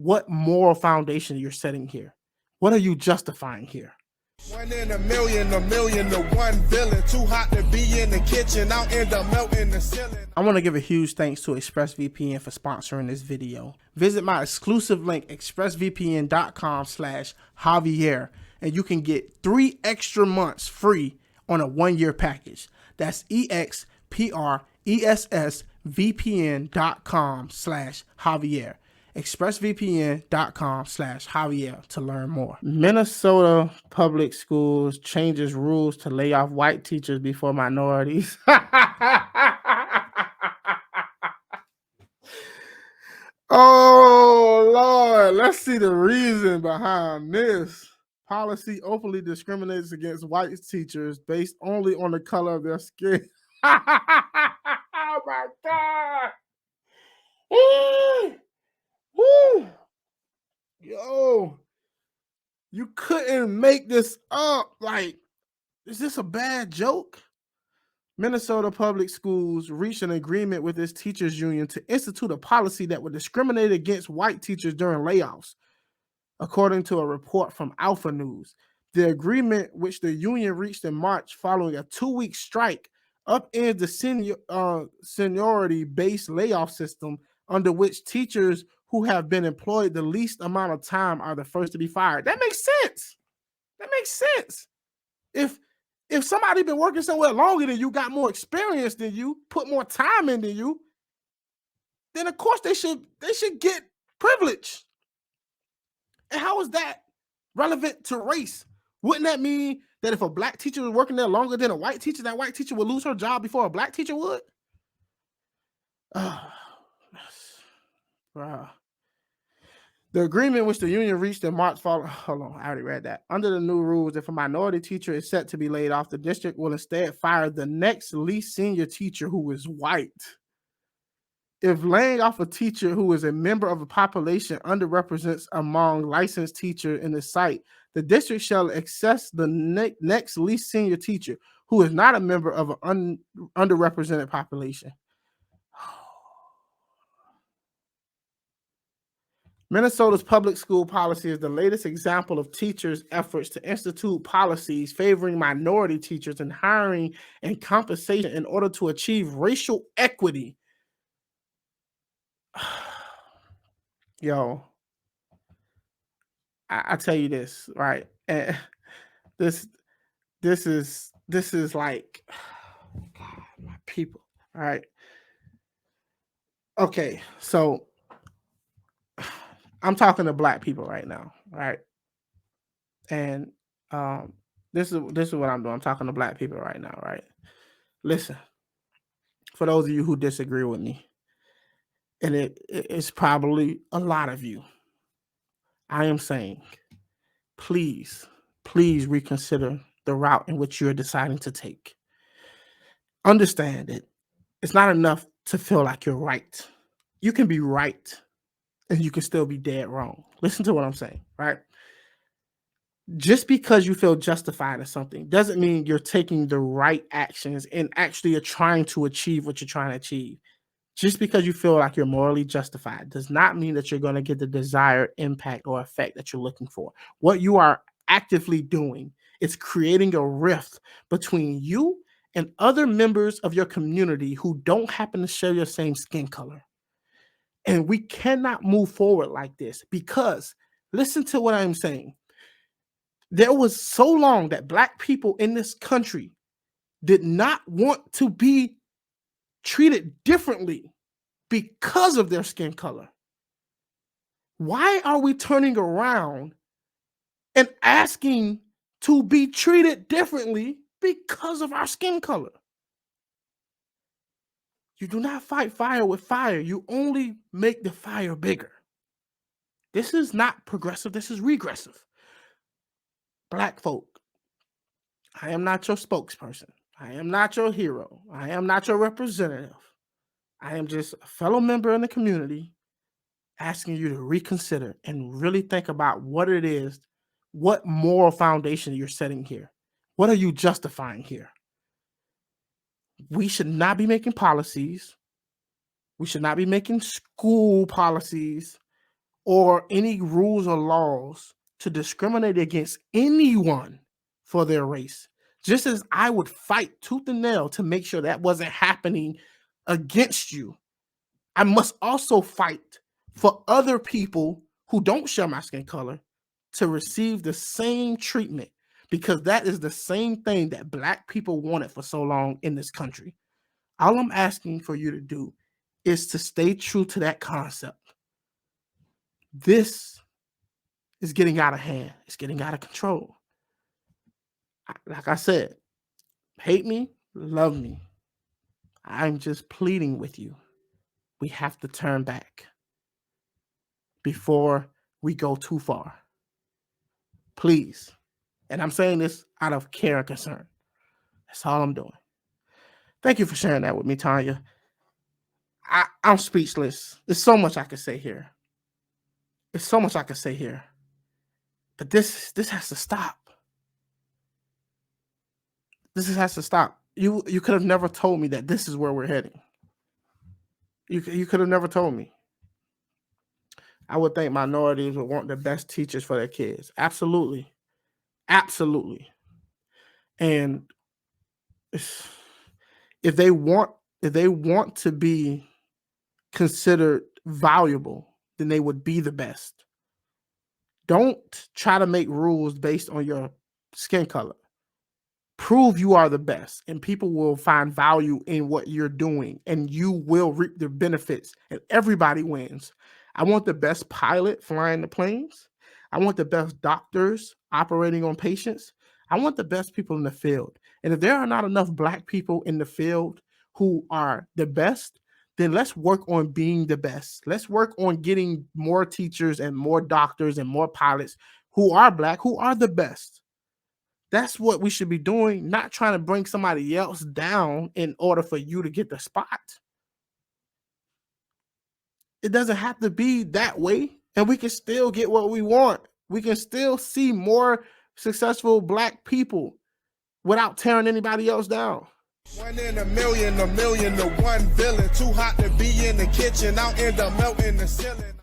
what moral foundation you're setting here. What are you justifying here? 1 in a million to one villain. Too hot to be in the kitchen, I'll end up melting the ceiling. I want to give a huge thanks to ExpressVPN for sponsoring this video. Visit my exclusive link, expressvpn.com/Javier, and you can get 3 extra months free on a 1-year package. That's expressvpn.com/Javier. expressvpn.com/Javier to learn more. Minnesota public schools changes rules to lay off white teachers before minorities. Oh, Lord. Let's see the reason behind this. Policy openly discriminates against white teachers based only on the color of their skin. Oh, my God. Woo! Woo! Yo, you couldn't make this up. Like, is this a bad joke? Minnesota public schools reached an agreement with its teachers union to institute a policy that would discriminate against white teachers during layoffs, according to a report from Alpha News. The agreement, which the union reached in March following a 2-week strike, upends the seniority-based layoff system under which teachers who have been employed the least amount of time are the first to be fired. That makes sense. That makes sense. If somebody been working somewhere longer than you, got more experience than you, put more time in than you, then of course they should get privilege. And how is that relevant to race? Wouldn't that mean that if a black teacher was working there longer than a white teacher, that white teacher would lose her job before a black teacher would? Bruh. The agreement which the union reached in March hold on, I already read that. Under the new rules, if a minority teacher is set to be laid off, the district will instead fire the next least senior teacher who is white. If laying off a teacher who is a member of a population underrepresented among licensed teachers in the site, the district shall access the next least senior teacher who is not a member of an underrepresented population. Minnesota's public school policy is the latest example of teachers' efforts to institute policies favoring minority teachers in hiring and compensation in order to achieve racial equity. Yo, I tell you this, right? And this is like, God, my people, all right? Okay, so I'm talking to black people right now, right? And this is what I'm doing. I'm talking to black people right now, right? Listen, for those of you who disagree with me, and it's probably a lot of you, I am saying, please reconsider the route in which you're deciding to take. Understand it. It's not enough to feel like you're right. You can be right and you can still be dead wrong. Listen to what I'm saying, right? Just because you feel justified in something doesn't mean you're taking the right actions and actually are trying to achieve what you're trying to achieve. Just because you feel like you're morally justified does not mean that you're going to get the desired impact or effect that you're looking for. What you are actively doing is creating a rift between you and other members of your community who don't happen to share your same skin color. And we cannot move forward like this because, listen to what I'm saying. There was so long that black people in this country did not want to be treated differently because of their skin color. Why are we turning around and asking to be treated differently because of our skin color? You do not fight fire with fire. You only make the fire bigger. This is not progressive. This is regressive. Black folk, I am not your spokesperson. I am not your hero. I am not your representative. I am just a fellow member in the community asking you to reconsider and really think about what it is, what moral foundation you're setting here. What are you justifying here? We should not be making policies. We should not be making school policies or any rules or laws to discriminate against anyone for their race. Just as I would fight tooth and nail to make sure that wasn't happening against you, I must also fight for other people who don't share my skin color to receive the same treatment, because that is the same thing that Black people wanted for so long in this country. All I'm asking for you to do is to stay true to that concept. This is getting out of hand. It's getting out of control. Like I said, hate me, love me. I'm just pleading with you. We have to turn back before we go too far. Please. And I'm saying this out of care and concern. That's all I'm doing. Thank you for sharing that with me, Tanya. I'm speechless. There's so much I could say here. There's so much I could say here. But this has to stop. This has to stop. You could have never told me that this is where we're heading. You could have never told me. I would think minorities would want the best teachers for their kids. Absolutely. Absolutely. And if they want to be considered valuable, then they would be the best. Don't try to make rules based on your skin color. Prove you are the best, and people will find value in what you're doing, and you will reap the benefits, and everybody wins. I want the best pilot flying the planes. I want the best doctors operating on patients. I want the best people in the field. And if there are not enough Black people in the field who are the best, then let's work on being the best. Let's work on getting more teachers and more doctors and more pilots who are Black, who are the best. That's what we should be doing, not trying to bring somebody else down in order for you to get the spot. It doesn't have to be that way, and we can still get what we want. We can still see more successful Black people without tearing anybody else down. 1 in a million to one villain. Too hot to be in the kitchen, out in the melting the ceiling.